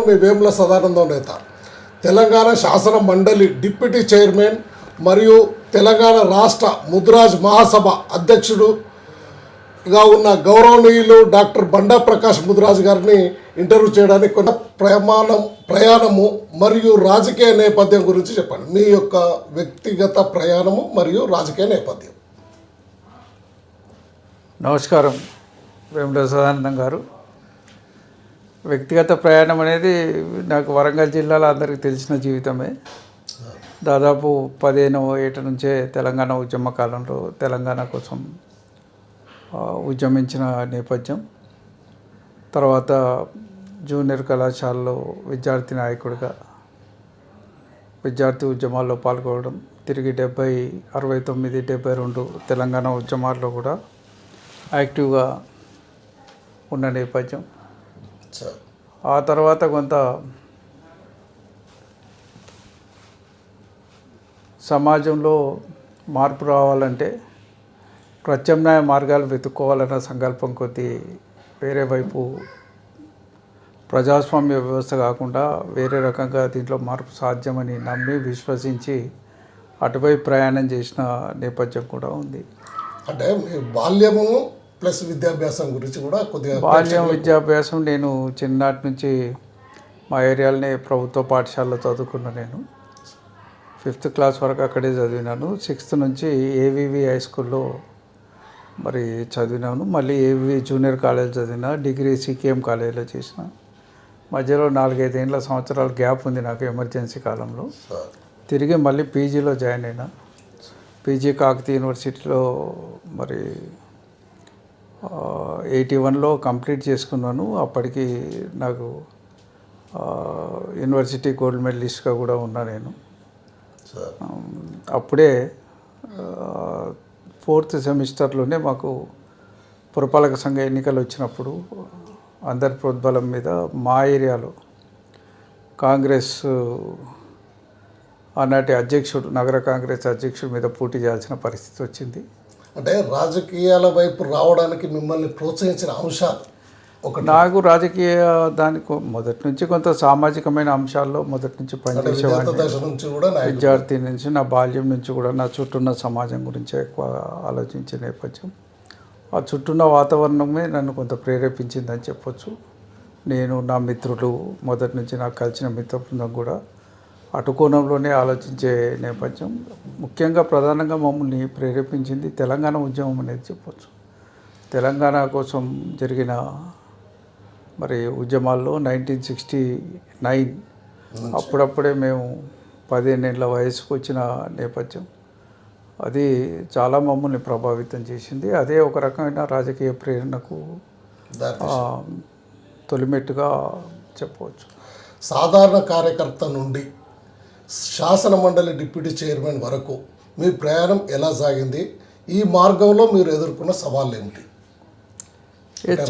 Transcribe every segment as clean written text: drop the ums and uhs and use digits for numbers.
మీ వేముల సదానందం నేత, తెలంగాణ శాసన మండలి డిప్యూటీ చైర్మన్ మరియు తెలంగాణ రాష్ట్ర ముద్రాజ్ మహాసభ అధ్యక్షుడుగా ఉన్న గౌరవనీయులు డాక్టర్ బండా ప్రకాష్ ముద్రాజ్ గారిని ఇంటర్వ్యూ చేయడానికి కొంత ప్రయాణము మరియు రాజకీయ నేపథ్యం గురించి చెప్పండి. మీ యొక్క వ్యక్తిగత ప్రయాణము మరియు రాజకీయ నేపథ్యం. నమస్కారం వేముల సదానందం గారు. వ్యక్తిగత ప్రయాణం అనేది నాకు వరంగల్ జిల్లాలో అందరికీ తెలిసిన జీవితమే. దాదాపు 15వ ఏట నుంచే తెలంగాణ ఉద్యమ కాలంలో తెలంగాణ కోసం ఉద్యమించిన నేపథ్యం. తర్వాత జూనియర్ కళాశాలలో విద్యార్థి నాయకుడిగా విద్యార్థి ఉద్యమాల్లో పాల్గొనడం, తిరిగి 69, 72 తెలంగాణ ఉద్యమాల్లో కూడా యాక్టివ్గా ఉన్న నేపథ్యం. ఆ తర్వాత కొంత సమాజంలో మార్పు రావాలంటే ప్రత్యామ్నాయ మార్గాలు వెతుక్కోవాలన్న సంకల్పం కొద్దీ వేరే వైపు ప్రజాస్వామ్య వ్యవస్థ కాకుండా వేరే రకంగా దీంట్లో మార్పు సాధ్యమని నమ్మి విశ్వసించి అటువైపు ప్రయాణం చేసిన నేపథ్యం కూడా ఉంది. అంటే మీ బాల్యము ప్లస్ విద్యాభ్యాసం గురించి కూడా కొద్దిగా. బాల్యం విద్యాభ్యాసం నేను చిన్ననాటి నుంచి మా ఏరియాలోనే ప్రభుత్వ పాఠశాలలో చదువుకున్నా. నేను 5th క్లాస్ వరకు అక్కడే చదివినాను. 6th నుంచి ఏవివి హై స్కూల్లో మరి చదివినాను. మళ్ళీ ఏవివి జూనియర్ కాలేజ్ చదివిన, డిగ్రీ సికేఎం కాలేజీలో చేసిన. మధ్యలో 4-5 సంవత్సరాల గ్యాప్ ఉంది నాకు ఎమర్జెన్సీ కాలంలో. తిరిగి మళ్ళీ పీజీలో జాయిన్ అయినా. పీజీ కాకతీయ యూనివర్సిటీలో మరి 81లో కంప్లీట్ చేసుకున్నాను. అప్పటికి నాకు యూనివర్సిటీ గోల్డ్ మెడలిస్ట్గా కూడా ఉన్నా నేను. అప్పుడే 4th సెమిస్టర్లోనే మాకు పురపాలక సంఘ ఎన్నికలు వచ్చినప్పుడు అందరి ప్రోద్బలం మీద మా ఏరియాలో కాంగ్రెస్ ఆనాటి అధ్యక్షుడు, నగర కాంగ్రెస్ అధ్యక్షుడి మీద పోటీ చేయాల్సిన పరిస్థితి వచ్చింది. అంటే రాజకీయాల వైపు రావడానికి మిమ్మల్ని ప్రోత్సహించిన అంశాలు ఒకటి. నాకు రాజకీయ దానికి మొదటి నుంచి కొంత సామాజికమైన అంశాల్లో మొదటి నుంచి పనిచేసేవాడిని. విద్యార్థి నుంచి, నా బాల్యం నుంచి కూడా నా చుట్టూన్న సమాజం గురించి ఎక్కువ ఆలోచించే నేపథ్యం. ఆ చుట్టూన్న వాతావరణమే నన్ను కొంత ప్రేరేపించిందని చెప్పొచ్చు. నేను, నా మిత్రులు, మొదటి నుంచి నాకు కలిసిన మిత్ర బృందం కూడా అటు కోణంలోనే ఆలోచించే నేపథ్యం. ముఖ్యంగా ప్రధానంగా మమ్మల్ని ప్రేరేపించింది తెలంగాణ ఉద్యమం అనేది చెప్పొచ్చు. తెలంగాణ కోసం జరిగిన మరి ఉద్యమాల్లో 1969 అప్పుడప్పుడే మేము 15 ఏళ్ళ వయసుకు వచ్చిన నేపథ్యం. అది చాలా మమ్మల్ని ప్రభావితం చేసింది. అదే ఒక రకమైన రాజకీయ ప్రేరణకు తొలిమెట్టుగా చెప్పవచ్చు. సాధారణ కార్యకర్త నుండి శాసన మండలి డిప్యూటీ చైర్మన్ వరకు మీ ప్రయాణం ఎలా సాగింది? ఈ మార్గంలో మీరు ఎదుర్కొన్న సవాళ్ళు ఏమిటి?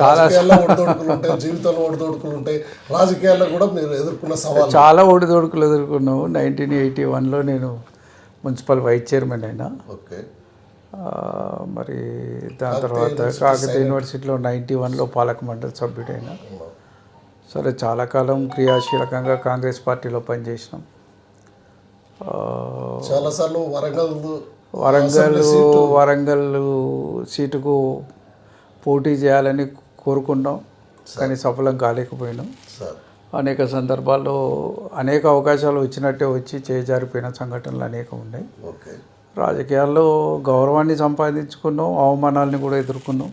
రాజకీయాల్లో ఒడిదొడుకులు ఉంటాయి, జీవితంలో ఒడిదొడుకులు ఉంటాయి, రాజకీయాల్లో కూడా మీరు ఎదుర్కొన్న సవాళ్ళు. చాలా ఒడిదొడుకులు ఎదుర్కొన్నాము. 1981లో నేను మున్సిపల్ వైస్ చైర్మన్ అయినా. ఓకే. మరి దాని తర్వాత కాకతీయ యూనివర్సిటీలో 91లో పాలక మండలి సభ్యుడైనా. సరే, చాలా కాలం క్రియాశీలకంగా కాంగ్రెస్ పార్టీలో పనిచేసినాం. చాలాసార్లు వరంగల్ సీటుకు పోటీ చేయాలని కోరుకున్నాం, కానీ సఫలం కాలేకపోయినాం. అనేక సందర్భాల్లో అనేక అవకాశాలు వచ్చినట్టే వచ్చి చేజారిపోయిన సంఘటనలు అనేకం ఉన్నాయి. రాజకీయాల్లో గౌరవాన్ని సంపాదించుకున్నాం, అవమానాలని కూడా ఎదుర్కొన్నాం.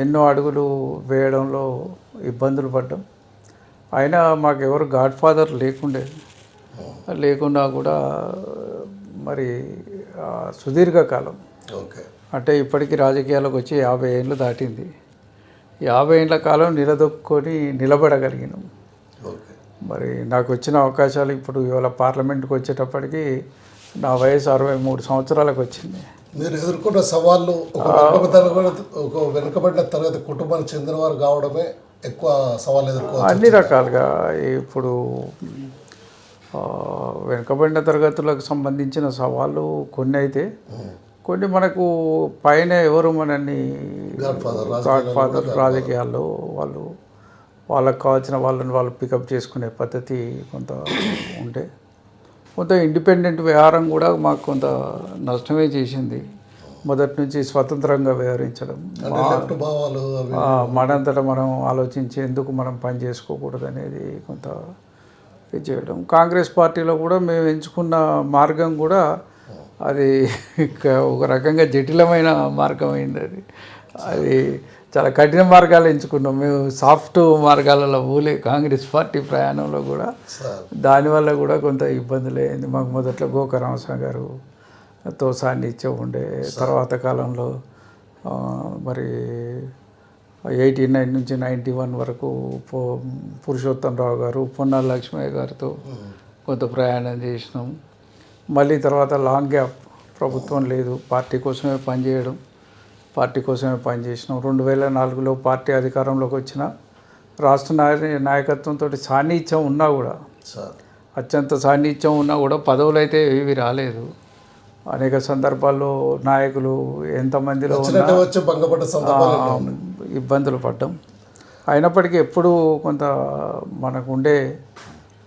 ఎన్నో అడుగులు వేయడంలో ఇబ్బందులు పడ్డాం. అయినా మాకెవరు గాడ్ ఫాదర్ లేకున్నా కూడా మరి సుదీర్ఘకాలం, అంటే ఇప్పటికీ రాజకీయాలకు వచ్చి 50 ఏళ్ళు దాటింది. 50 ఏళ్ళ కాలం నిలబడగలిగినాం. మరి నాకు వచ్చిన అవకాశాలు ఇప్పుడు ఇవాళ పార్లమెంట్కి వచ్చేటప్పటికి నా వయసు 63 సంవత్సరాలకు వచ్చింది. మీరు ఎదుర్కొన్న సవాళ్ళు ఒక వెనుకబడిన తరగతి కుటుంబానికి చెందినవారు కావడమే ఎక్కువ సవాళ్ళు ఎదుర్కోవాలి. అన్ని రకాలుగా ఇప్పుడు వెనుకబడిన తరగతులకు సంబంధించిన సవాళ్ళు కొన్ని అయితే, కొన్ని మనకు పైన ఎవరు మనల్ని గాడ్ ఫాదర్ రాజకీయాల్లో వాళ్ళు వాళ్ళకి కావాల్సిన వాళ్ళని వాళ్ళు పికప్ చేసుకునే పద్ధతి కొంత ఉండే. కొంత ఇండిపెండెంట్ వ్యవహారం కూడా మాకు కొంత నష్టమే చేసింది. మొదటి నుంచి స్వతంత్రంగా వ్యవహరించడం, అంటే లెఫ్ట్ భావాలు అవి మనంతటా మనం ఆలోచించి ఎందుకు మనం పని చేసుకోకూడదు అనేది కొంత ఇది చేయడం. కాంగ్రెస్ పార్టీలో కూడా మేము ఎంచుకున్న మార్గం కూడా అది ఒక రకంగా జటిలమైన మార్గం అయింది. అది చాలా కఠిన మార్గాలు ఎంచుకున్నాం మేము. సాఫ్ట్ మార్గాలలో పోలే కాంగ్రెస్ పార్టీ ప్రయాణంలో కూడా. సార్ దానివల్ల కూడా కొంత ఇబ్బందులు అయింది మాకు. మొదట్లో గోకరామస్వామి గారుతో సాన్నిధ్యం ఉండే. తర్వాత కాలంలో మరి 89 నుంచి 91 వరకు పురుషోత్తమరావు గారు, పొన్నాల లక్ష్మయ్య గారితో కొంత ప్రయాణం చేసినాం. మళ్ళీ తర్వాత లాంగ్ గ్యాప్, ప్రభుత్వం లేదు, పార్టీ కోసమే పనిచేయడం, పార్టీ కోసమే పనిచేసినాం. 2004లో పార్టీ అధికారంలోకి వచ్చిన రాష్ట్ర నాయకత్వంతో సాన్నిధ్యం ఉన్నా కూడా, సార్ అత్యంత సాన్నిధ్యం ఉన్నా కూడా పదవులు అయితే ఏవి రాలేదు. అనేక సందర్భాల్లో నాయకులు ఎంతమందిలో వచ్చినట్టే వచ్చి భంగపడ్డ సందర్భాలు ఇబ్బందులు పడ్డాం. అయినప్పటికీ ఎప్పుడూ కొంత మనకు ఉండే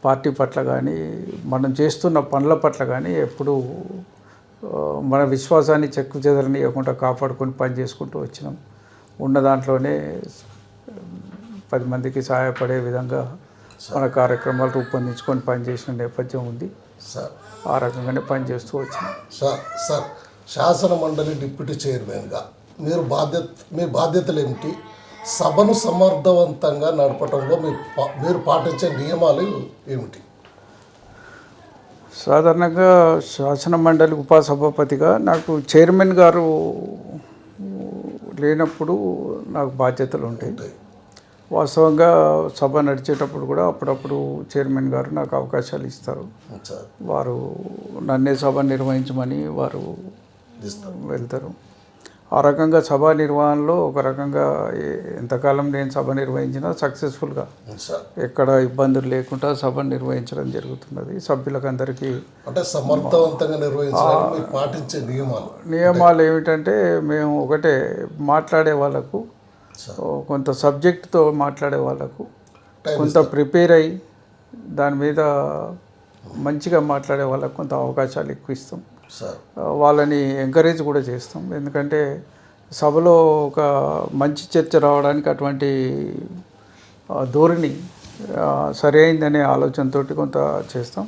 పార్టీ పట్ల కానీ, మనం చేస్తున్న పనుల పట్ల కానీ ఎప్పుడూ మన విశ్వాసాన్ని చెక్కు చెదరనీయకుండా కాపాడుకొని పని చేసుకుంటూ వచ్చినాం. ఉన్న దాంట్లోనే 10 మందికి సహాయపడే విధంగా మన కార్యక్రమాలు రూపొందించుకొని పనిచేసిన నేపథ్యం ఉంది. సార్ ఆ రకంగానే పనిచేస్తూ వచ్చినాం. సార్ శాసన మండలి డిప్యూటీ చైర్మన్గా మీ బాధ్యతలు ఏమిటి? సభను సమర్థవంతంగా నడపడంలో మీరు పాటించే నియమాలు ఏమిటి? సాధారణంగా శాసన మండలి ఉపసభాపతిగా నాకు చైర్మన్ గారు లేనప్పుడు నాకు బాధ్యతలు ఉంటాయి. వాస్తవంగా సభ నడిచేటప్పుడు కూడా అప్పుడప్పుడు చైర్మన్ గారు నాకు అవకాశాలు ఇస్తారు. సార్ వారు నన్నే సభ నిర్వహించమని వారు వెళ్తారు. ఆ రకంగా సభా నిర్వహణలో ఒక రకంగా ఎంతకాలం నేను సభ నిర్వహించినా సక్సెస్ఫుల్గా సార్ ఎక్కడ ఇబ్బందులు లేకుండా సభ నిర్వహించడం జరుగుతున్నది. సభ్యులకు అందరికీ అంటే సమర్థవంతంగా నిర్వహించడానికి మీరు పాటించే నియమాలు ఏమిటంటే, మేము ఒకటే మాట్లాడే వాళ్ళకు కొంత సబ్జెక్టుతో మాట్లాడే వాళ్ళకు కొంత ప్రిపేర్ అయ్యి దాని మీద మంచిగా మాట్లాడే వాళ్ళకు కొంత అవకాశాలు ఎక్కువ ఇస్తాం. వాళ్ళని ఎంకరేజ్ కూడా చేస్తాం. ఎందుకంటే సభలో ఒక మంచి చర్చ రావడానికి అటువంటి ధోరణి సరైందనే ఆలోచనతో కొంత చేస్తాం.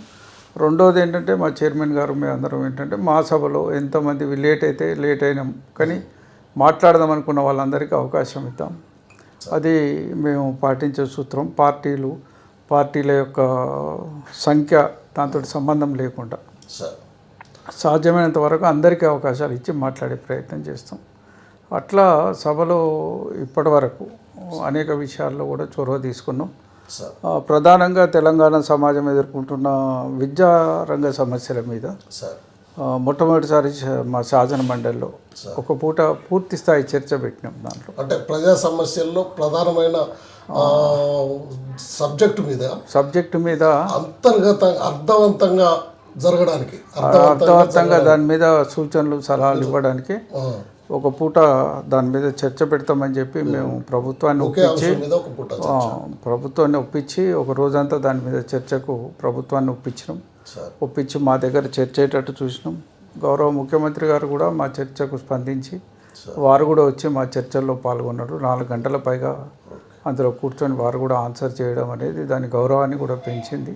రెండోది ఏంటంటే, మా చైర్మన్ గారు మేమందరం ఏంటంటే, మా సభలో ఎంతమంది లేట్ అయితే లేట్ అయినాం కానీ మాట్లాడదాం అనుకున్న వాళ్ళందరికీ అవకాశం ఇద్దాం. అది మేము పాటించే సూత్రం. పార్టీల యొక్క సంఖ్య దాంతో సంబంధం లేకుండా సాధ్యమైనంత వరకు అందరికీ అవకాశాలు ఇచ్చి మాట్లాడే ప్రయత్నం చేస్తాం. అట్లా సభలో ఇప్పటి వరకు అనేక విషయాల్లో కూడా చొరవ తీసుకున్నాం. ప్రధానంగా తెలంగాణ సమాజం ఎదుర్కొంటున్న విద్యారంగ సమస్యల మీద మొట్టమొదటిసారి మా శాసన మండలిలో ఒక పూట పూర్తి స్థాయి చర్చ పెట్టినాం. దాంట్లో అంటే ప్రజా సమస్యల్లో ప్రధానమైన సబ్జెక్టు మీద అర్థవంతంగా జరగడానికి, అర్థవంతంగా దాని మీద సూచనలు సలహాలు ఇవ్వడానికి ఒక పూట దాని మీద చర్చ పెడతామని చెప్పి మేము ప్రభుత్వాన్ని ఒప్పించి ఒక రోజంతా దాని మీద చర్చకు ప్రభుత్వాన్ని ఒప్పించి మా దగ్గర చర్చ అయ్యేటట్టు చూసినాం. గౌరవ ముఖ్యమంత్రి గారు కూడా మా చర్చకు స్పందించి వారు కూడా వచ్చి మా చర్చల్లో పాల్గొన్నారు. 4 గంటల పైగా అందులో కూర్చొని వారు కూడా ఆన్సర్ చేయడం అనేది దాని గౌరవాన్ని కూడా పెంచింది.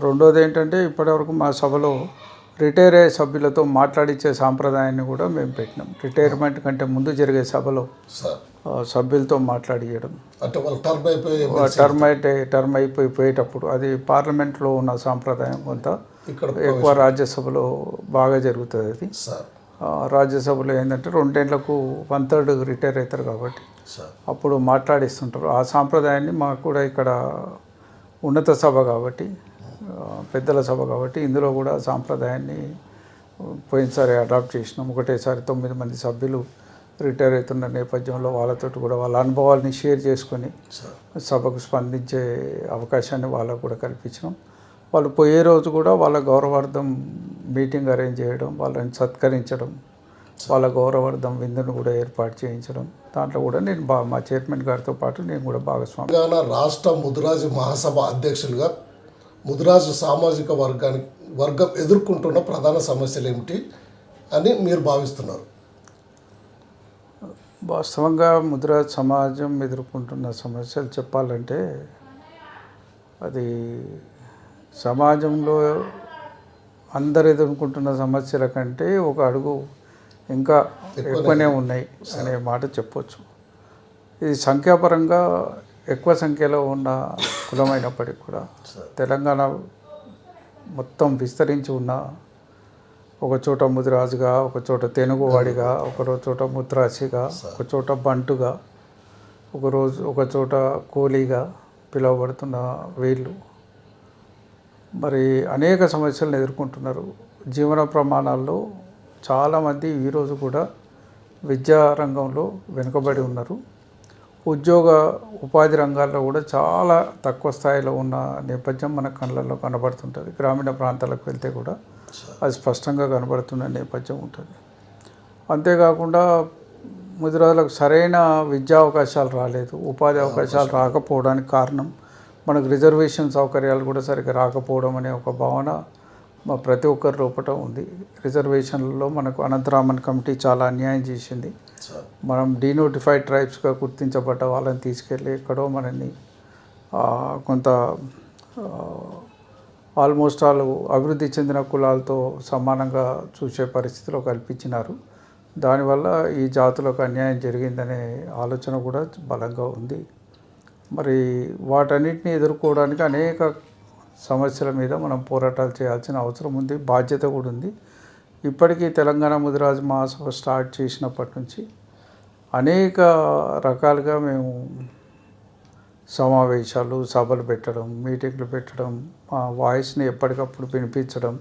రెండోది ఏంటంటే, ఇప్పటివరకు మా సభలో రిటైర్ అయ్యే సభ్యులతో మాట్లాడించే సాంప్రదాయాన్ని కూడా మేము పెట్టినాం. రిటైర్మెంట్ కంటే ముందు జరిగే సభలో సభ్యులతో మాట్లాడియడం, టర్మ్ అయిపోయేటప్పుడు అది పార్లమెంట్లో ఉన్న సాంప్రదాయం. కొంత ఎక్కువ రాజ్యసభలో బాగా జరుగుతుంది. అది రాజ్యసభలో ఏంటంటే 2 ఏళ్లకు 1/3 రిటైర్ అవుతారు కాబట్టి అప్పుడు మాట్లాడిస్తుంటారు. ఆ సాంప్రదాయాన్ని మాకు కూడా ఇక్కడ ఉన్నత సభ కాబట్టి, పెద్దల సభ కాబట్టి ఇందులో కూడా సాంప్రదాయాన్ని పోయినసారి అడాప్ట్ చేసినాం. ఒకటేసారి 9 మంది సభ్యులు రిటైర్ అవుతున్న నేపథ్యంలో వాళ్ళతో కూడా వాళ్ళ అనుభవాల్ని షేర్ చేసుకొని సభకు స్పందించే అవకాశాన్ని వాళ్ళకు కూడా కల్పించినాం. వాళ్ళు పోయే రోజు కూడా వాళ్ళ గౌరవార్థం మీటింగ్ అరేంజ్ చేయడం, వాళ్ళని సత్కరించడం, వాళ్ళ గౌరవార్థం విందును కూడా ఏర్పాటు చేయించడం, దాంట్లో కూడా నేను మా చైర్మన్ గారితో పాటు నేను కూడా భాగస్వామి. తెలంగాణ రాష్ట్ర ముదిరాజు మహాసభ అధ్యక్షులుగా ముదిరాజు సామాజిక వర్గం ఎదుర్కొంటున్న ప్రధాన సమస్యలు ఏమిటి అని మీరు భావిస్తున్నారు? వాస్తవంగా ముదిరాజు సమాజం ఎదుర్కొంటున్న సమస్యలు చెప్పాలంటే అది సమాజంలో అందరు ఎదుర్కొంటున్న సమస్యల కంటే ఒక అడుగు ఇంకా ఎక్కువనే ఉన్నాయి అనే మాట చెప్పొచ్చు. ఇది సంఖ్యాపరంగా ఎక్కువ సంఖ్యలో ఉన్న కులమైనప్పటికీ కూడా తెలంగాణ మొత్తం విస్తరించి ఉన్న ఒక చోట ముదిరాజుగా, ఒక చోట తెనుగువాడిగా, ఒక చోట ముద్రాసిగా, ఒక చోట బంటుగా, ఒక చోట కూలీగా పిలువబడుతున్న వీళ్ళు మరి అనేక సమస్యలను ఎదుర్కొంటున్నారు. జీవన ప్రమాణాల్లో చాలామంది ఈరోజు కూడా విద్యా రంగంలో వెనుకబడి ఉన్నారు. ఉపాధి రంగాల్లో కూడా చాలా తక్కువ స్థాయిలో ఉన్న నేపథ్యం మన కళ్ళల్లో కనబడుతుంటుంది. గ్రామీణ ప్రాంతాలకు వెళ్తే కూడా అది స్పష్టంగా కనబడుతున్న నేపథ్యం ఉంటుంది. అంతేకాకుండా ముదిరాజులకు సరైన విద్యా అవకాశాలు రాలేదు, ఉపాధి అవకాశాలు రాకపోవడానికి కారణం మనకు రిజర్వేషన్ సౌకర్యాలు కూడా సరిగ్గా రాకపోవడం అనే ఒక భావన మా ప్రతి ఒక్కరి లోపల ఉంది. రిజర్వేషన్లలో మనకు అనంతరామన్ కమిటీ చాలా అన్యాయం చేసింది. మనం డీనోటిఫైడ్ ట్రైబ్స్గా గుర్తించబడ్డ వాళ్ళని తీసుకెళ్ళి ఎక్కడో మనల్ని కొంత ఆల్మోస్ట్ వాళ్ళు అభివృద్ధి చెందిన కులాలతో సమానంగా చూసే పరిస్థితిలో కల్పించినారు. దానివల్ల ఈ జాతులకు అన్యాయం జరిగిందనే ఆలోచన కూడా బలంగా ఉంది. మరి వాటన్నిటిని ఎదుర్కోవడానికి అనేక సమస్యల మీద మనం పోరాటాలు చేయాల్సిన అవసరం ఉంది, బాధ్యత కూడా ఉంది. ఇప్పటికీ తెలంగాణ ముదిరాజు మహాసభ స్టార్ట్ చేసినప్పటి నుంచి అనేక రకాలుగా మేము సమావేశాలు, సభలు పెట్టడం, మీటింగ్లు పెట్టడం, మా వాయిస్ని ఎప్పటికప్పుడు వినిపించడం,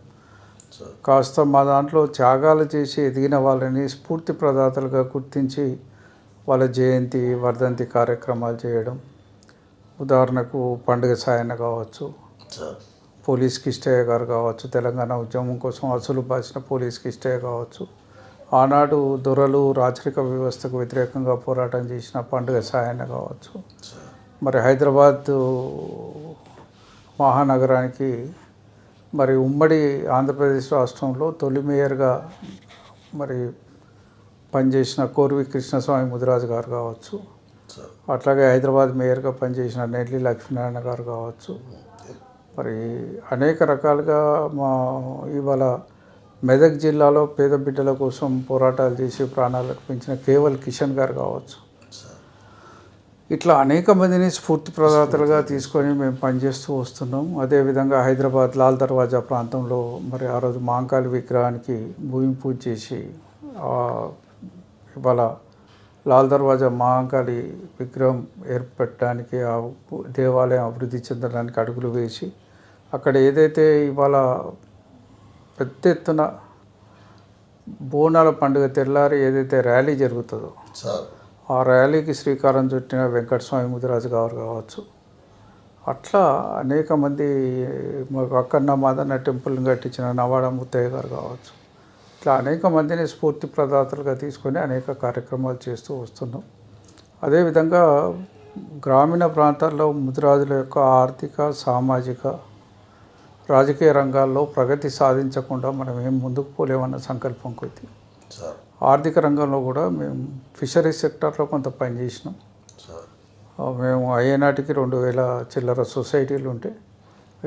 కాస్త మా దాంట్లో త్యాగాలు చేసి ఎదిగిన వాళ్ళని స్ఫూర్తి ప్రదాతలుగా గుర్తించి వాళ్ళ జయంతి, వర్ధంతి కార్యక్రమాలు చేయడం. ఉదాహరణకు పండుగ సాయన్న కావచ్చు, పోలీస్ కిష్టయ్య గారు కావచ్చు, తెలంగాణ ఉద్యమం కోసం అసలు బాసిన పోలీస్ కిష్టయ్య కావచ్చు, ఆనాడు దొరలు రాచరిక వ్యవస్థకు వ్యతిరేకంగా పోరాటం చేసిన పండుగ సాయన్న కావచ్చు, మరి హైదరాబాద్ మహానగరానికి మరి ఉమ్మడి ఆంధ్రప్రదేశ్ రాష్ట్రంలో తొలి మేయర్గా మరి పనిచేసిన కోర్వి కృష్ణస్వామి ముదిరాజు గారు కావచ్చు, అట్లాగే హైదరాబాద్ మేయర్గా పనిచేసిన నెల్లి లక్ష్మీనారాయణ గారు కావచ్చు, మరి అనేక రకాలుగా ఇవాళ మెదక్ జిల్లాలో పేద బిడ్డల కోసం పోరాటాలు చేసి ప్రాణాలకు పెంచిన కేవల్ కిషన్ గారు కావచ్చు, ఇట్లా అనేక మందిని స్ఫూర్తి ప్రదాతలుగా తీసుకొని మేము పనిచేస్తూ వస్తున్నాం. అదేవిధంగా హైదరాబాద్ లాల్ దర్వాజా ప్రాంతంలో మరి ఆ రోజు మహంకాళి విగ్రహానికి భూమి పూజ చేసి ఇవాళ లాల్ దర్వాజా మహంకాళి విగ్రహం ఏర్పడడానికి, ఆ దేవాలయం అభివృద్ధి చెందడానికి అడుగులు వేసి అక్కడ ఏదైతే ఇవాళ పెద్ద ఎత్తున బోనాల పండుగ తెల్లారి ఏదైతే ర్యాలీ జరుగుతుందో ఆ ర్యాలీకి శ్రీకారం చుట్టిన వెంకటస్వామి ముదిరాజు గారు కావచ్చు, అట్లా అనేక మంది అక్కన్న మాదన్న టెంపుల్ని కట్టించిన నవాడ ముత్తయ్య గారు కావచ్చు, ఇట్లా అనేక మందిని స్ఫూర్తి ప్రదాతలుగా తీసుకొని అనేక కార్యక్రమాలు చేస్తూ వస్తున్నాం. అదేవిధంగా గ్రామీణ ప్రాంతాల్లో ముదిరాజుల యొక్క ఆర్థిక, సామాజిక, రాజకీయ రంగాల్లో ప్రగతి సాధించకుండా మనం ఏం ముందుకు పోలేమన్న సంకల్పం కొద్దీ ఆర్థిక రంగంలో కూడా మేము ఫిషరీస్ సెక్టార్లో కొంత పనిచేసినాం. మేము అయ్యేనాటికి 2000 చిల్లర సొసైటీలు ఉంటే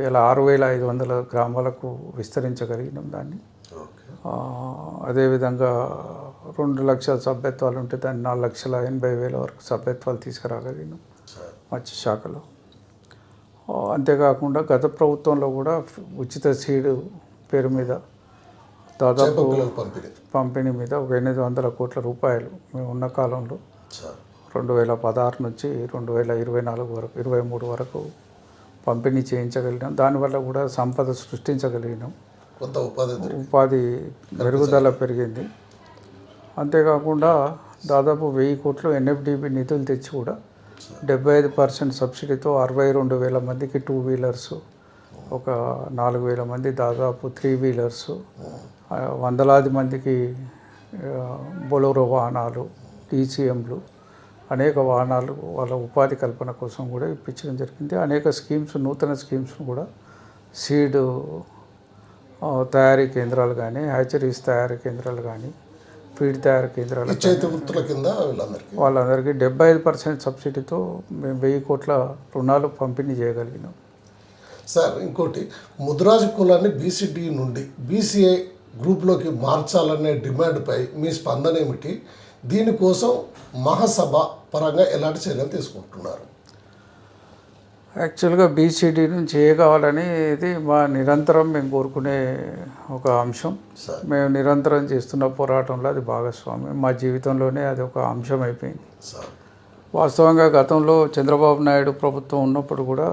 ఇలా 6500 గ్రామాలకు విస్తరించగలిగినాం దాన్ని. అదేవిధంగా 2 లక్షల సభ్యత్వాలు ఉంటే దాన్ని 4,80,000 వరకు సభ్యత్వాలు తీసుకురాగలిగినాం మత్స్య శాఖలో. అంతేకాకుండా గత ప్రభుత్వంలో కూడా ఉచిత సీడు పేరు మీద దాదాపు పంపిణీ మీద ఒక 800 కోట్ల రూపాయలు మేము ఉన్న కాలంలో 2016 నుంచి 2024 వరకు 23 వరకు పంపిణీ చేయించగలిగినాం. దానివల్ల కూడా సంపద సృష్టించగలిగినాం, కొంత ఉపాధి మెరుగుదల పెరిగింది. అంతేకాకుండా దాదాపు 1000 కోట్లు ఎన్ఎఫ్డిబి నిధులు తెచ్చి కూడా 75% సబ్సిడీతో 62,000 మందికి 2 వీలర్స్, ఒక 4,000 మంది దాదాపు 3 వీలర్స్, వందలాది మందికి బొలోరో వాహనాలు, DCMలు, అనేక వాహనాలు వాళ్ళ ఉపాధి కల్పన కోసం కూడా ఇప్పించడం జరిగింది. అనేక స్కీమ్స్, నూతన స్కీమ్స్ను కూడా సీడ్ తయారీ కేంద్రాలు కానీ, హ్యాచరీస్ తయారీ కేంద్రాలు కానీ, ఫీడ్ తయారీ కేంద్రాలు చేతి వృత్తుల కింద వాళ్ళందరికీ 75% సబ్సిడీతో మేము 1000 కోట్ల రుణాలు పంపిణీ చేయగలిగినాం. సార్, ఇంకోటి, ముదిరాజు కులాన్ని BCD నుండి BCI గ్రూప్లోకి మార్చాలనే డిమాండ్పై మీ స్పందన ఏమిటి? దీనికోసం మహాసభ పరంగా ఎలాంటి చర్యలు తీసుకుంటున్నారు? యాక్చువల్గా BCD నుంచి ఏ కావాలని ఇది మా నిరంతరం మేము కోరుకునే ఒక అంశం. మేము నిరంతరం చేస్తున్న పోరాటంలో అది భాగస్వామ్యం. మా జీవితంలోనే అది ఒక అంశం అయిపోయింది. వాస్తవంగా గతంలో చంద్రబాబు నాయుడు ప్రభుత్వం ఉన్నప్పుడు కూడా,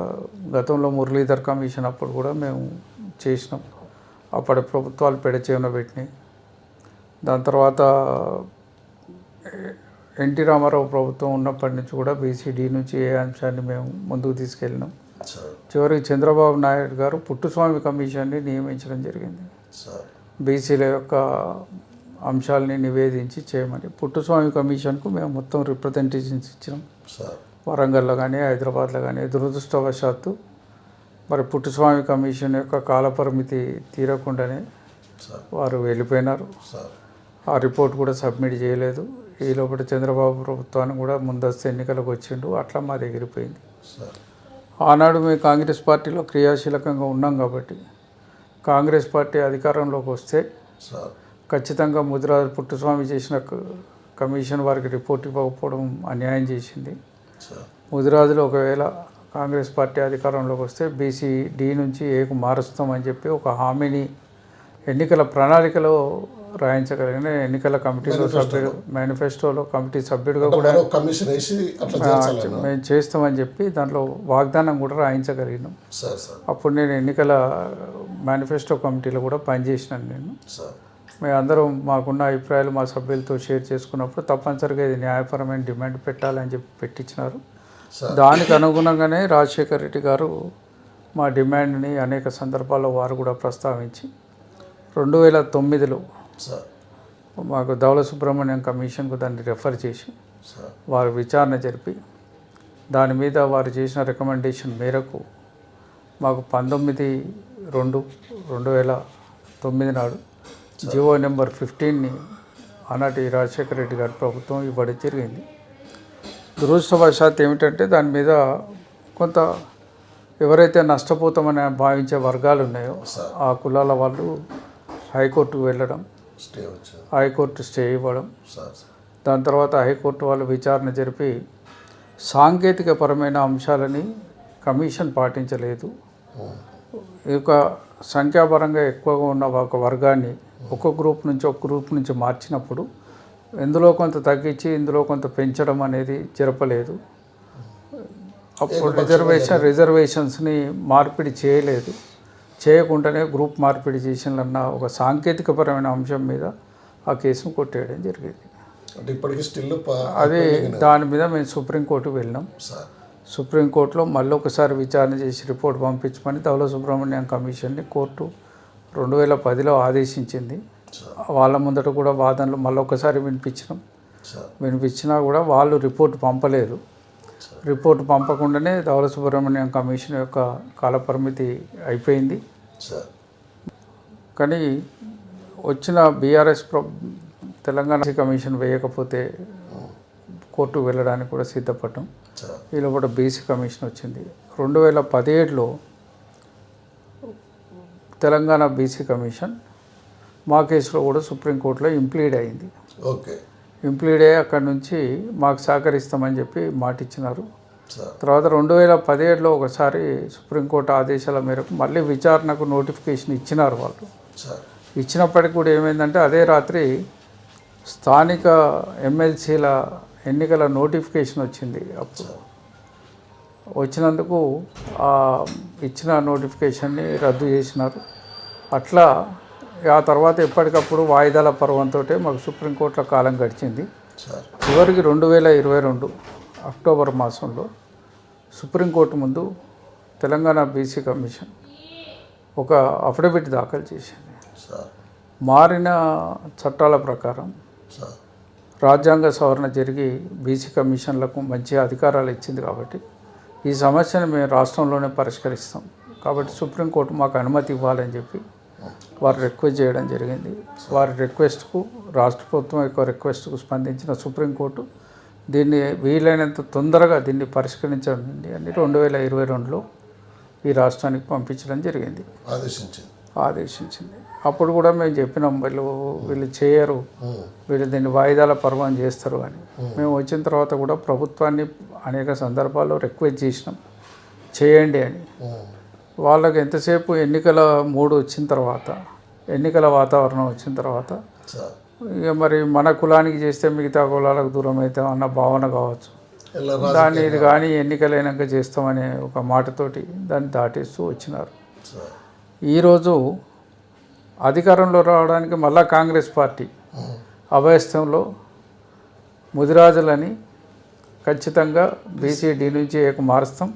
గతంలో మురళీధర్ కమిషన్ అప్పుడు కూడా మేము చేసినాం. అప్పటి ప్రభుత్వాలు పెడచేవన పెట్టినాయి. దాని తర్వాత ఎన్టీ రామారావు ప్రభుత్వం ఉన్నప్పటి నుంచి కూడా BCD నుంచి ఏ అంశాన్ని మేము ముందుకు తీసుకెళ్ళినాం. చివరికి చంద్రబాబు నాయుడు గారు పుట్టుస్వామి కమిషన్ని నియమించడం జరిగింది. బీసీల యొక్క అంశాలని నివేదించి చేయమని. పుట్టుస్వామి కమిషన్కు మేము మొత్తం రిప్రజెంటేషన్స్ ఇచ్చినాం. వరంగల్లో కానీ, హైదరాబాద్లో కానీ. దురదృష్టవశాత్తు మరి పుట్టుస్వామి కమిషన్ యొక్క కాలపరిమితి తీరకుండానే వారు వెళ్ళిపోయినారు. ఆ రిపోర్ట్ కూడా సబ్మిట్ చేయలేదు. ఈ లోపల చంద్రబాబు ప్రభుత్వాన్ని కూడా ముందస్తు ఎన్నికలకు వచ్చిండు. అట్లా మాది ఎగిరిపోయింది. ఆనాడు మేము కాంగ్రెస్ పార్టీలో క్రియాశీలకంగా ఉన్నాం కాబట్టి, కాంగ్రెస్ పార్టీ అధికారంలోకి వస్తే ఖచ్చితంగా ముదిరాజు పుట్టుస్వామి చేసిన కమిషన్ వారికి రిపోర్ట్ ఇవ్వకపోవడం అన్యాయం చేసింది. ముదిరాజులు ఒకవేళ కాంగ్రెస్ పార్టీ అధికారంలోకి వస్తే BCD నుంచి ఏకు మారుస్తామని చెప్పి ఒక హామీని ఎన్నికల ప్రణాళికలో రాయించగలిగిన ఎన్నికల కమిటీలో సభ్యుడు, మేనిఫెస్టోలో కమిటీ సభ్యుడిగా కూడా మేము చేస్తామని చెప్పి దాంట్లో వాగ్దానం కూడా రాయించగలిగినాం. అప్పుడు నేను ఎన్నికల మేనిఫెస్టో కమిటీలో కూడా పనిచేసినాను. మేము అందరం మాకున్న అభిప్రాయాలు మా సభ్యులతో షేర్ చేసుకున్నప్పుడు తప్పనిసరిగా ఇది న్యాయపరమైన డిమాండ్ పెట్టాలని చెప్పి పెట్టించినారు. దానికి అనుగుణంగానే రాజశేఖర్ రెడ్డి గారు మా డిమాండ్ని అనేక సందర్భాల్లో వారు కూడా ప్రస్తావించి 2009లో మాకు ధవళ సుబ్రహ్మణ్యం కమిషన్కు దాన్ని రెఫర్ చేసి వారు విచారణ జరిపి దాని మీద వారు చేసిన రికమెండేషన్ మేరకు మాకు 19/2/2009 నాడు జివో నెంబర్ 15ని ఆనాటి రాజశేఖర రెడ్డి గారి ప్రభుత్వం ఇవ్వడం జరిగింది. దురదృష్టవశాత్తు ఏమిటంటే దాని మీద కొంత ఎవరైతే నష్టపోతామని భావించే వర్గాలు ఉన్నాయో ఆ కులాల వాళ్ళు హైకోర్టుకు వెళ్ళడం, హైకోర్టు స్టే ఇవ్వడం, దాని తర్వాత హైకోర్టు వాళ్ళు విచారణ జరిపి సాంకేతికపరమైన అంశాలని కమిషన్ పాటించలేదు. ఈ యొక్క సంఖ్యాపరంగా ఎక్కువగా ఉన్న ఒక వర్గాన్ని ఒక గ్రూప్ నుంచి మార్చినప్పుడు ఇందులో కొంత తగ్గించి ఇందులో కొంత పెంచడం అనేది జరపలేదు. అప్పుడు రిజర్వేషన్స్ని మార్పిడి చేయలేదు. చేయకుండానే గ్రూప్ మార్పిడి చేసినన్న ఒక సాంకేతికపరమైన అంశం మీద ఆ కేసును కొట్టేయడం జరిగింది. అది దాని మీద మేము సుప్రీంకోర్టుకు వెళ్ళినాం. సుప్రీంకోర్టులో మళ్ళీ ఒకసారి విచారణ చేసి రిపోర్ట్ పంపించమని ధవళ సుబ్రహ్మణ్యం కమిషన్ని కోర్టు 2010లో ఆదేశించింది. వాళ్ళ ముందట కూడా వాదనలు మళ్ళీ ఒకసారి వినిపించినా కూడా వాళ్ళు రిపోర్ట్ పంపలేదు. రిపోర్ట్ పంపకుండానే ధవళ సుబ్రహ్మణ్యం కమిషన్ యొక్క కాలపరిమితి అయిపోయింది. కానీ వచ్చిన BRS తెలంగాణ కమిషన్ వేయకపోతే కోర్టుకు వెళ్ళడానికి కూడా సిద్ధపడ్డాం. ఈ లోపల BC కమిషన్ వచ్చింది. 2017లో తెలంగాణ BC కమిషన్ మా కేసులో కూడా సుప్రీంకోర్టులో ఇంప్లీడ్ అయింది. ఇంప్లీడ్ అయ్యి అక్కడి నుంచి మాకు సహకరిస్తామని చెప్పి మాట ఇచ్చినారు. తర్వాత 2017లో ఒకసారి సుప్రీంకోర్టు ఆదేశాల మేరకు మళ్ళీ విచారణకు నోటిఫికేషన్ ఇచ్చినారు వాళ్ళు. ఇచ్చినప్పటికి కూడా ఏమైందంటే అదే రాత్రి స్థానిక MLCల ఎన్నికల నోటిఫికేషన్ వచ్చింది. అప్పుడు వచ్చినందుకు ఇచ్చిన నోటిఫికేషన్ని రద్దు చేసినారు. అట్లా ఆ తర్వాత ఎప్పటికప్పుడు వాయిదాల పర్వంతో మాకు సుప్రీంకోర్టులో కాలం గడిచింది. చివరికి 2022 అక్టోబర్ మాసంలో సుప్రీంకోర్టు ముందు తెలంగాణ BC కమిషన్ ఒక అఫిడవిట్ దాఖలు చేసింది. మారిన చట్టాల ప్రకారం సార్ రాజ్యాంగ సవరణ జరిగి బీసీ కమిషన్లకు మంచి అధికారాలు ఇచ్చింది కాబట్టి ఈ సమస్యను మేము రాష్ట్రంలోనే పరిష్కరిస్తాం కాబట్టి సుప్రీంకోర్టు మాకు అనుమతి ఇవ్వాలని చెప్పి వారు రిక్వెస్ట్ చేయడం జరిగింది. వారి రిక్వెస్ట్కు రాష్ట్ర ప్రభుత్వం యొక్క రిక్వెస్ట్కు స్పందించిన సుప్రీంకోర్టు దీన్ని వీలైనంత తొందరగా దీన్ని పరిష్కరించండి అని 2022లో ఈ రాష్ట్రానికి పంపించడం జరిగింది, ఆదేశించింది. అప్పుడు కూడా మేము చెప్పినాం వీళ్ళు చేయరు, వీళ్ళు దీన్ని వాయిదాల పర్వం చేస్తారు అని. మేము వచ్చిన తర్వాత కూడా ప్రభుత్వాన్ని అనేక సందర్భాల్లో రిక్వెస్ట్ చేసినాం చేయండి అని. వాళ్ళకి ఎంతసేపు ఎన్నికల మూడు వచ్చిన తర్వాత, ఎన్నికల వాతావరణం వచ్చిన తర్వాత ఇక మరి మన కులానికి చేస్తే మిగతా కులాలకు దూరం అవుతాం అన్న భావన కావచ్చు, దాన్ని ఇది కానీ ఎన్నికలైనాక చేస్తామనే ఒక మాటతోటి దాన్ని దాటేస్తూ వచ్చినారు. ఈరోజు అధికారంలో రావడానికి మళ్ళా కాంగ్రెస్ పార్టీ అభయస్థంలో ముదిరాజులని ఖచ్చితంగా బీసీడీ నుంచి మారుస్తాం,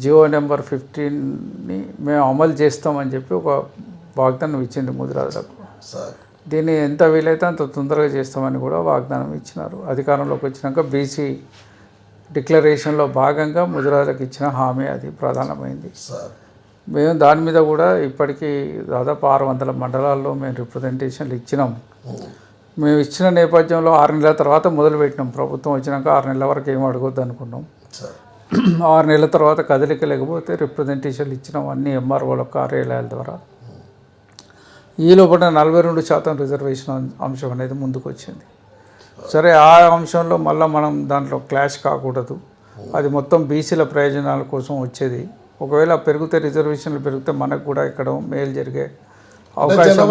జియో నెంబర్ 15ని మేము అమలు చేస్తామని చెప్పి ఒక వాగ్దానం ఇచ్చింది ముదిరాజులకు. దీన్ని ఎంత వీలైతే అంత తొందరగా చేస్తామని కూడా వాగ్దానం ఇచ్చినారు. అధికారంలోకి వచ్చినాక బీసీ డిక్లరేషన్లో భాగంగా ముదిరాజులకు ఇచ్చిన హామీ అది ప్రధానమైంది. మేము దాని మీద కూడా ఇప్పటికీ దాదాపు 600 మండలాల్లో మేము రిప్రజెంటేషన్లు ఇచ్చినాం. మేము ఇచ్చిన నేపథ్యంలో 6 నెలల తర్వాత మొదలుపెట్టినాం. ప్రభుత్వం వచ్చినాక 6 నెలల వరకు ఏం అడగొద్దు అనుకున్నాం. 6 నెలల తర్వాత కదలిక లేకపోతే రిప్రజెంటేషన్లు ఇచ్చినాం అన్ని ఎంఆర్ఓల కార్యాలయాల ద్వారా. ఈ లోపల 42% రిజర్వేషన్ అంశం అనేది ముందుకు వచ్చింది. సరే, ఆ అంశంలో మళ్ళీ మనం దాంట్లో క్లాష్ కాకూడదు, అది మొత్తం బీసీల ప్రయోజనాల కోసం వచ్చేది. ఒకవేళ పెరిగితే రిజర్వేషన్లు పెరిగితే మనకు కూడా ఇక్కడ మేలు జరిగే అవకాశం,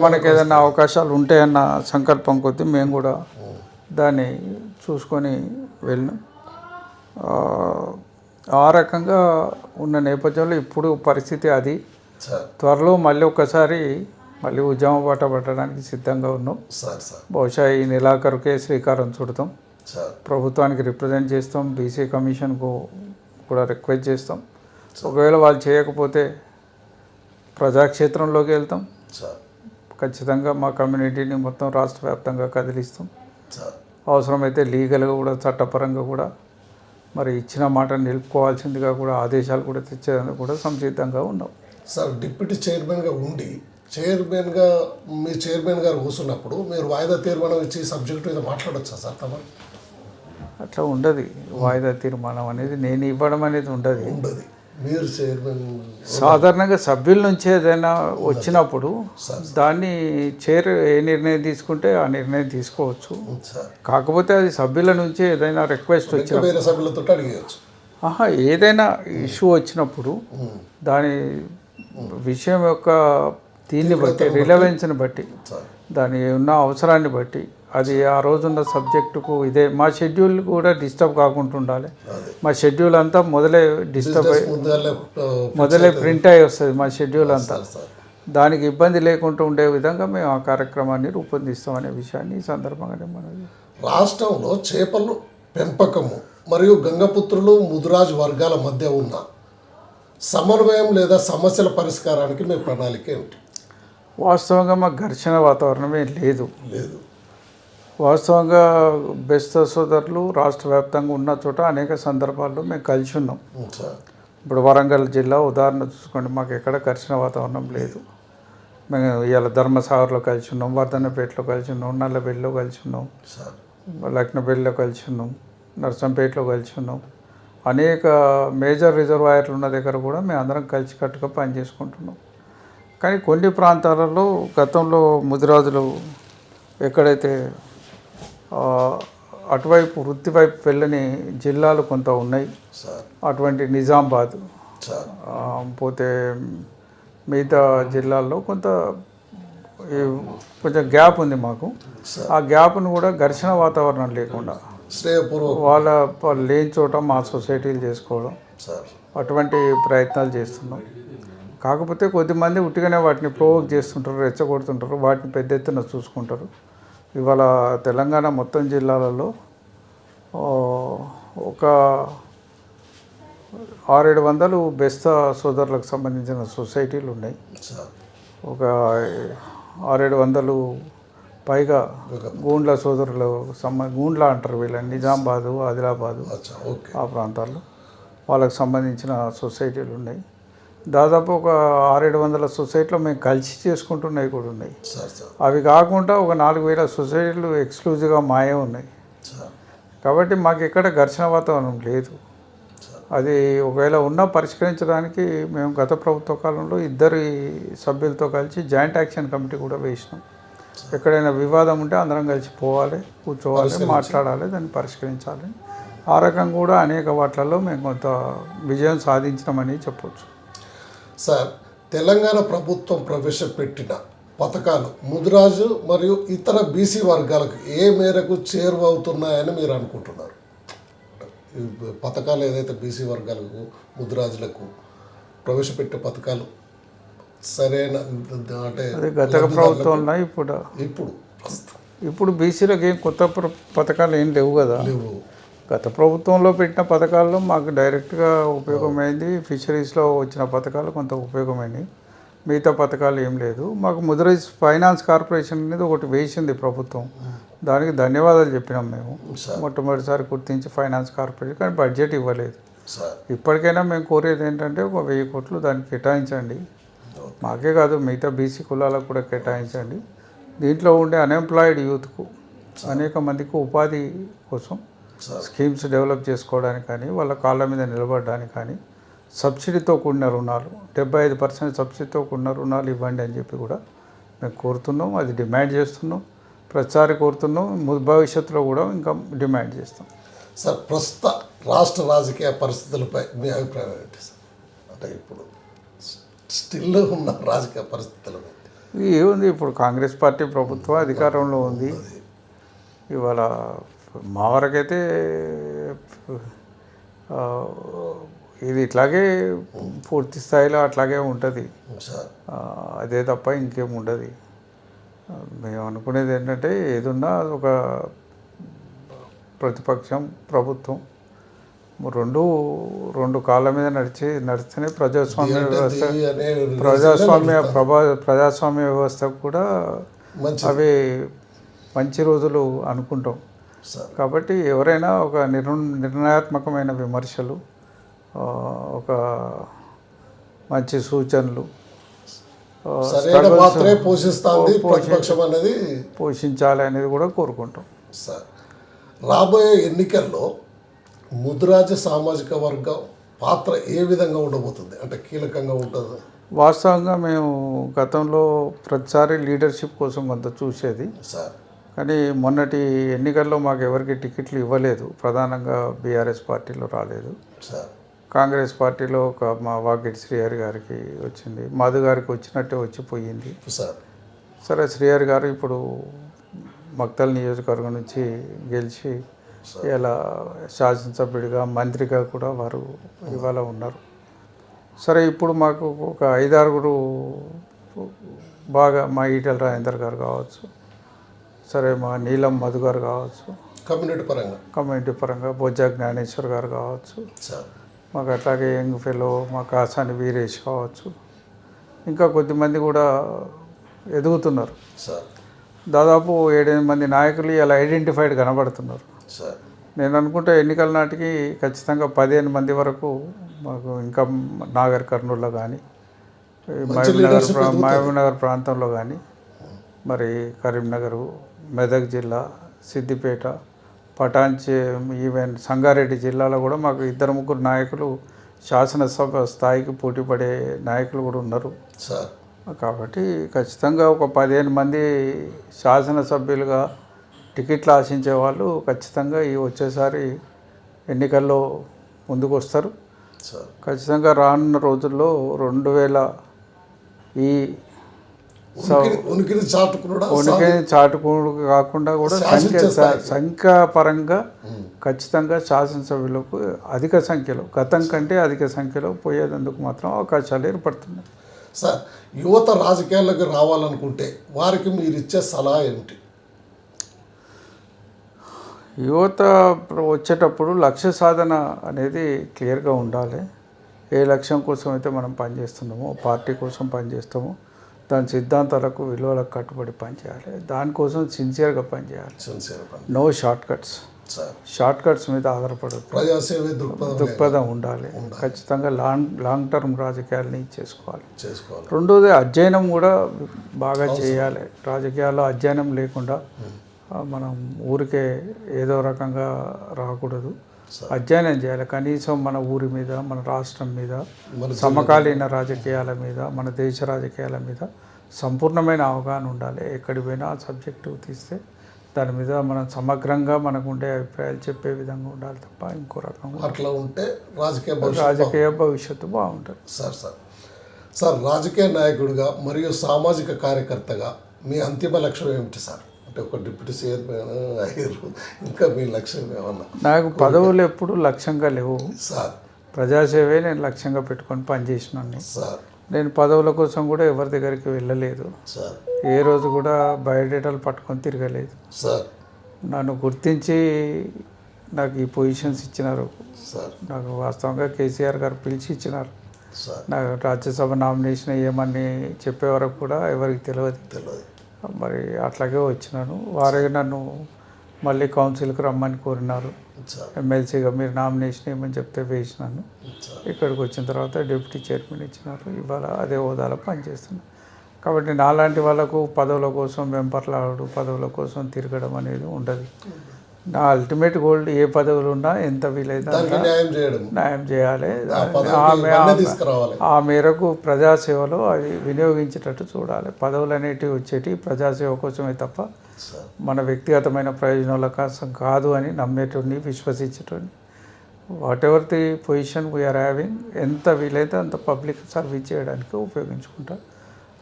మనకు ఏదైనా అవకాశాలు ఉంటాయన్న సంకల్పం కొద్దీ మేము కూడా దాన్ని చూసుకొని వెళ్ళినాం. ఆ రకంగా ఉన్న నేపథ్యంలో ఇప్పుడు పరిస్థితి అది. త్వరలో మళ్ళీ ఒకసారి ఉద్యమ బాట పట్టడానికి సిద్ధంగా ఉన్నాం. బహుశా ఈ నెలాఖరుకే శ్రీకారం చుడతాం. ప్రభుత్వానికి రిప్రజెంట్ చేస్తాం, బీసీ కమిషన్కు కూడా రిక్వెస్ట్ చేస్తాం. ఒకవేళ వాళ్ళు చేయకపోతే ప్రజాక్షేత్రంలోకి వెళ్తాం. ఖచ్చితంగా మా కమ్యూనిటీని మొత్తం రాష్ట్ర వ్యాప్తంగా కదిలిస్తాం. అవసరమైతే లీగల్గా కూడా చట్టపరంగా కూడా మరి ఇచ్చిన మాట నిలుపుకోవాల్సిందిగా కూడా ఆదేశాలు కూడా తెచ్చేందుకు కూడా సంసిద్ధంగా ఉన్నాం. సార్, డిప్యూటీ చైర్మన్గా ఉండి మీ చైర్మన్ గారు కూర్చున్నప్పుడు మీరు వాయిదా తీర్మానం ఇచ్చి సబ్జెక్టు మీద మాట్లాడొచ్చా సార్? తమ అట్లా ఉండదు. వాయిదా తీర్మానం అనేది నేను ఇవ్వడం అనేది ఉండదు. మీరు చైర్మన్ సాధారణంగా సభ్యుల నుంచి ఏదైనా వచ్చినప్పుడు దాన్ని చైర్ ఏ నిర్ణయం తీసుకుంటే ఆ నిర్ణయం తీసుకోవచ్చు. కాకపోతే అది సభ్యుల నుంచి ఏదైనా రిక్వెస్ట్ వచ్చిన వేరే సభ్యులతో అడిగేయచ్చు. ఏదైనా ఇష్యూ వచ్చినప్పుడు దాని విషయం యొక్క దీన్ని బట్టి, రిలవెన్స్ని బట్టి, దాని ఉన్న అవసరాన్ని బట్టి, అది ఆ రోజున్న సబ్జెక్టుకు ఇదే మా షెడ్యూల్ కూడా డిస్టర్బ్ కాకుండా ఉండాలి. మా షెడ్యూల్ అంతా మొదలే ప్రింట్ అయ్యి వస్తుంది మా షెడ్యూల్ అంతా. దానికి ఇబ్బంది లేకుండా ఉండే విధంగా మేము ఆ కార్యక్రమాన్ని రూపొందిస్తామనే విషయాన్ని ఈ సందర్భంగానే మనది. రాష్ట్రంలో చేపలు పెంపకము మరియు గంగపుత్రులు ముదిరాజు వర్గాల మధ్య ఉన్న సమన్వయం లేదా సమస్యల పరిష్కారానికి మీ ప్రణాళిక ఏమిటి? వాస్తవంగా మాకు ఘర్షణ వాతావరణం ఏం లేదు. వాస్తవంగా బెస్త సోదరులు రాష్ట్ర వ్యాప్తంగా ఉన్న చోట అనేక సందర్భాల్లో మేము కలిసి ఉన్నాం. ఇప్పుడు వరంగల్ జిల్లా ఉదాహరణ చూసుకోండి, మాకు ఎక్కడ ఘర్షణ వాతావరణం లేదు. మేము ఇవాళ ధర్మసాగర్లో కలిసి ఉన్నాం, వర్ధన్నపేటలో కలిసి ఉన్నాం, నల్లబెల్లిలో కలిసి ఉన్నాం, లక్నపల్లిలో కలిసి ఉన్నాం, నర్సంపేటలో కలిసి ఉన్నాం. అనేక మేజర్ రిజర్వాయర్లు ఉన్న దగ్గర కూడా మేము అందరం కలిసికట్టుగా పనిచేసుకుంటున్నాం. కానీ కొన్ని ప్రాంతాలలో గతంలో ముదిరాజులు ఎక్కడైతే అటువైపు వృత్తి వైపు వెళ్ళని జిల్లాలు కొంత ఉన్నాయి. అటువంటి నిజామాబాద్ పోతే మిగతా జిల్లాల్లో కొంచెం గ్యాప్ ఉంది మాకు. ఆ గ్యాప్ను కూడా ఘర్షణ వాతావరణం లేకుండా వాళ్ళ లేని చోట మా సొసైటీలు చేసుకోవడం, అటువంటి ప్రయత్నాలు చేస్తున్నాం. కాకపోతే కొద్దిమంది ఉట్టిగానే వాటిని ప్రొవోక్ చేస్తుంటారు, రెచ్చగొడుతుంటారు, వాటిని పెద్ద ఎత్తున చూసుకుంటారు. ఇవాళ తెలంగాణ మొత్తం జిల్లాలలో ఒక 600-700 బెస్త సోదరులకు సంబంధించిన సొసైటీలు ఉన్నాయి. ఒక 600-700 పైగా గూండ్ల సోదరులు గూండ్ల అంటారు వీళ్ళని, నిజామాబాదు, ఆదిలాబాదు అచ్చా, ఓకే. ఆ ప్రాంతాల్లో వాళ్ళకి సంబంధించిన సొసైటీలు ఉన్నాయి. దాదాపు ఒక 600-700 సొసైటీలో మేము కలిసి చేసుకుంటున్నవి కూడా ఉన్నాయి. సార్ సార్ అవి కాకుండా ఒక 4000 సొసైటీలు ఎక్స్క్లూజివ్గా మాయే ఉన్నాయి. సార్ కాబట్టి మాకు ఎక్కడ ఘర్షణ వాతావరణం లేదు. అది ఒకవేళ ఉన్నా పరిష్కరించడానికి మేము గత ప్రభుత్వ కాలంలో 2 సభ్యులతో కలిసి జాయింట్ యాక్షన్ కమిటీ కూడా వేసినాం. ఎక్కడైనా వివాదం ఉంటే అందరం కలిసి పోవాలి, కూర్చోవాలి, మాట్లాడాలి, దాన్ని పరిష్కరించాలి. ఆ రకంగా కూడా అనేక వాటిలలో మేము కొంత విజయం సాధించినామని చెప్పవచ్చు. సార్, తెలంగాణ ప్రభుత్వం ప్రవేశపెట్టిన పథకాలు ముదిరాజు మరియు ఇతర బీసీ వర్గాలకు ఏ మేరకు చేరువవుతున్నాయని మీరు అనుకుంటున్నారు? ఈ పథకాలు ఏదైతే బీసీ వర్గాలకు, ముదిరాజులకు ప్రవేశపెట్టే పథకాలు సరైన అంటే అదే గత ప్రభుత్వంలో ఇప్పుడు ఇప్పుడు బీసీలకు ఏం కొత్త పథకాలు ఏం లేవు కదా. లేవు. గత ప్రభుత్వంలో పెట్టిన పథకాల్లో మాకు డైరెక్ట్గా ఉపయోగమైంది. ఫిషరీస్లో వచ్చిన పథకాలు కొంత ఉపయోగమైనవి. మిగతా పథకాలు ఏం లేదు. మాకు ముదిరాజ్ ఫైనాన్స్ కార్పొరేషన్ అనేది ఒకటి వేసింది ప్రభుత్వం. దానికి ధన్యవాదాలు చెప్పినాం మేము. మొట్టమొదటిసారి గుర్తించి ఫైనాన్స్ కార్పొరేషన్, కానీ బడ్జెట్ ఇవ్వలేదు. ఇప్పటికైనా మేము కోరేది ఏంటంటే ఒక 1000 కోట్లు దానికి కేటాయించండి. మాకే కాదు, మిగతా బీసీ కులాలకు కూడా కేటాయించండి. దీంట్లో ఉండే అన్ఎంప్లాయిడ్ యూత్కు అనేక మందికి ఉపాధి కోసం స్కీమ్స్ డెవలప్ చేసుకోవడానికి కానీ, వాళ్ళ కాళ్ళ మీద నిలబడడానికి కానీ, సబ్సిడీతో కూడిన రుణాలు 75% సబ్సిడీతో కూడిన రుణాలు ఇవ్వండి అని చెప్పి కూడా మేము కోరుతున్నాం. అది డిమాండ్ చేస్తున్నాం, ప్రతిసారి కోరుతున్నాం, భవిష్యత్తులో కూడా ఇంకా డిమాండ్ చేస్తాం. సార్, ప్రస్తుత రాష్ట్ర రాజకీయ పరిస్థితులపై మీ అభిప్రాయం ఏంటి సార్? అంటే ఇప్పుడు స్టిల్ ఉన్న రాజకీయ పరిస్థితులపై ఏముంది, ఇప్పుడు కాంగ్రెస్ పార్టీ ప్రభుత్వం అధికారంలో ఉంది. ఇవాళ మా వరకైతే ఇది ఇట్లాగే పూర్తి స్థాయిలో అట్లాగే ఉంటుంది. అదే తప్ప ఇంకేం ఉండదు. మేము అనుకునేది ఏంటంటే ఏదున్నా ఒక ప్రతిపక్షం, ప్రభుత్వం రెండు కాళ్ళ మీద నడిస్తేనే ప్రజాస్వామ్య వ్యవస్థ కూడా అవి మంచి రోజులు అనుకుంటాం. కాబట్టి ఎవరైనా ఒక నిర్ణయాత్మకమైన విమర్శలు, ఒక మంచి సూచనలు పోషించాలి అనేది కూడా కోరుకుంటాం. సార్, రాబోయే ఎన్నికల్లో ముదిరాజ సామాజిక వర్గం పాత్ర ఏ విధంగా ఉండబోతుంది? అంటే కీలకంగా ఉంటుంది. వాస్తవంగా మేము గతంలో ప్రతిసారి లీడర్షిప్ కోసం కొంత చూసేది సార్. కానీ మొన్నటి ఎన్నికల్లో మాకు ఎవరికి టికెట్లు ఇవ్వలేదు. ప్రధానంగా బీఆర్ఎస్ పార్టీలో రాలేదు. సార్, కాంగ్రెస్ పార్టీలో ఒక మా వాకిటి శ్రీహరి గారికి వచ్చింది, మధు గారికి వచ్చినట్టే వచ్చిపోయింది. సరే, శ్రీహరి గారు ఇప్పుడు మక్తల్ నియోజకవర్గం నుంచి గెలిచి ఇలా శాసనసభ్యుడిగా, మంత్రిగా కూడా వారు ఇవాళ ఉన్నారు. సరే, ఇప్పుడు మాకు ఒక 5-6 బాగా, మా ఈటెల రాజేందర్ గారు కావచ్చు, సరే మా నీలం మధు గారు కావచ్చు, కమ్యూనిటీ పరంగా బొజ్జా జ్ఞానేశ్వర్ గారు కావచ్చు, మాకు అట్లాగే యంగ్ ఫెలో మా కాసాని వీరేష్ కావచ్చు, ఇంకా కొద్దిమంది కూడా ఎదుగుతున్నారు. దాదాపు 7-8 మంది నాయకులు ఇలా ఐడెంటిఫైడ్ కనబడుతున్నారు. నేను అనుకుంటే ఎన్నికల నాటికి ఖచ్చితంగా 15 మంది వరకు మాకు ఇంకా నాగర్ కర్నూలులో కానీ, మహబూబ్నగర్ ప్రాంతంలో కానీ, మరి కరీంనగర్, మెదక్ జిల్లా, సిద్దిపేట, పటాన్చే, ఈవెన్ సంగారెడ్డి జిల్లాలో కూడా మాకు 2-3 నాయకులు శాసనసభ స్థాయికి పోటీపడే నాయకులు కూడా ఉన్నారు. కాబట్టి ఖచ్చితంగా ఒక 15 మంది శాసనసభ్యులుగా టికెట్లు ఆశించే వాళ్ళు ఖచ్చితంగా ఈ వచ్చేసారి ఎన్నికల్లో ముందుకు వస్తారు. ఖచ్చితంగా రానున్న రోజుల్లో 2000 ఈ ఉనికిని చాటుకుడు కాకుండా కూడా సంఖ్యాపరంగా ఖచ్చితంగా శాసనసభ్యులకు అధిక సంఖ్యలో, గతం కంటే అధిక సంఖ్యలో పోయేందుకు మాత్రం అవకాశాలు ఏర్పడుతున్నాయి. సార్, యువత రాజకీయాల్లోకి రావాలనుకుంటే వారికి మీరు ఇచ్చే సలహా ఏమిటి? యువత వచ్చేటప్పుడు లక్ష్య సాధన అనేది క్లియర్గా ఉండాలి. ఏ లక్ష్యం కోసం అయితే మనం పనిచేస్తున్నామో, పార్టీ కోసం పనిచేస్తామో దాని సిద్ధాంతాలకు విలువలకు కట్టుబడి పనిచేయాలి. దానికోసం సిన్సియర్గా పనిచేయాలి. సిన్సియర్ పని no shortcuts. Sir shortcuts మీద ఆధారపడదు. ప్రజాసేవ దృక్పథం ఉండాలి. ఖచ్చితంగా లాంగ్ టర్మ్ రాజకీయాలని చేసుకోవాలి. చేసుకోవాలి. రెండోది అధ్యయనం కూడా బాగా చేయాలి. రాజకీయాల్లో అధ్యయనం లేకుండా మనం ఊరికే ఏదో రకంగా రాకూడదు. అధ్యయనం చేయాలి. కనీసం మన ఊరి మీద, మన రాష్ట్రం మీద, సమకాలీన రాజకీయాల మీద, మన దేశ రాజకీయాల మీద సంపూర్ణమైన అవగాహన ఉండాలి. ఎక్కడికి పోయినా ఆ సబ్జెక్టు తీస్తే దాని మీద మనం సమగ్రంగా మనకు ఉండే అభిప్రాయాలు చెప్పే విధంగా ఉండాలి తప్ప ఇంకో రకంగా అట్లా ఉంటే రాజకీయ భవిష్యత్తు బాగుంటుంది. సార్ రాజకీయ నాయకుడిగా మరియు సామాజిక కార్యకర్తగా మీ అంతిమ లక్ష్యం ఏమిటి సార్? అంటే ఒక డిప్యూటీ చైర్మన్ అయ్యారు, ఇంకా మీ లక్ష్యం ఏమన్నా? నాకు పదవులు ఎప్పుడు లక్ష్యంగా లేవు సార్. ప్రజాసేవే నేను లక్ష్యంగా పెట్టుకొని పనిచేసినాను సార్. నేను పదవుల కోసం కూడా ఎవరి దగ్గరికి వెళ్ళలేదు సార్. ఏ రోజు కూడా బయోడేటాలు పట్టుకొని తిరగలేదు సార్. నన్ను గుర్తించి నాకు ఈ పొజిషన్స్ ఇచ్చినారు సార్. నాకు వాస్తవంగా కేసీఆర్ గారు పిలిచి ఇచ్చినారు సార్. నాకు రాజ్యసభ నామినేషన్ ఏమని చెప్పే వరకు కూడా ఎవరికి తెలియదు. మరి అట్లాగే వచ్చినాను. వారే నన్ను మళ్ళీ కౌన్సిల్కి రమ్మని కోరినారు. ఎమ్మెల్సీగా మీరు నామినేషన్ ఏమని చెప్తే వేసినాను. ఇక్కడికి వచ్చిన తర్వాత డిప్యూటీ చైర్మన్ ఇచ్చినారు. ఇవాళ అదే హోదాలో పనిచేస్తున్నాను. కాబట్టి నాలాంటి వాళ్ళకు పదవుల కోసం వెంపర్లాడు, పదవుల కోసం తిరగడం అనేది ఉండదు. నా అల్టిమేట్ గోల్ ఏ పదవులు ఉన్నా ఎంత వీలైతే న్యాయం చేయాలి. ఆ మేరకు ప్రజాసేవలో అది వినియోగించేటట్టు చూడాలి. పదవులు అనేటివి వచ్చేటి ప్రజాసేవ కోసమే తప్ప మన వ్యక్తిగతమైన ప్రయోజనాల కోసం కాదు అని నమ్మేటోడిని, విశ్వసించేటోడిని. Whatever the position we are having ఎంత వీలైతే అంత పబ్లిక్ సర్వీస్ చేయడానికి ఉపయోగించుకుంటా.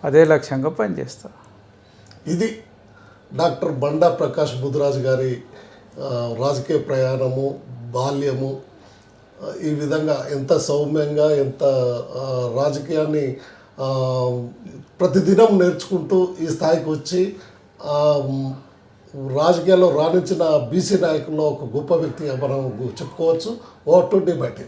అదే లక్ష్యంగా పనిచేస్తా. ఇది డాక్టర్ బండా ప్రకాష్ ముదిరాజు గారి రాజకీయ ప్రయాణము, బాల్యము, ఈ విధంగా ఎంత సౌమ్యంగా, ఎంత రాజకీయాన్ని ప్రతిదినం నేర్చుకుంటూ ఈ స్థాయికి వచ్చి రాజకీయాల్లో రాణించిన బీసీ నాయకుల్లో ఒక గొప్ప వ్యక్తిగా మనం చెప్పుకోవచ్చు. Over to debate.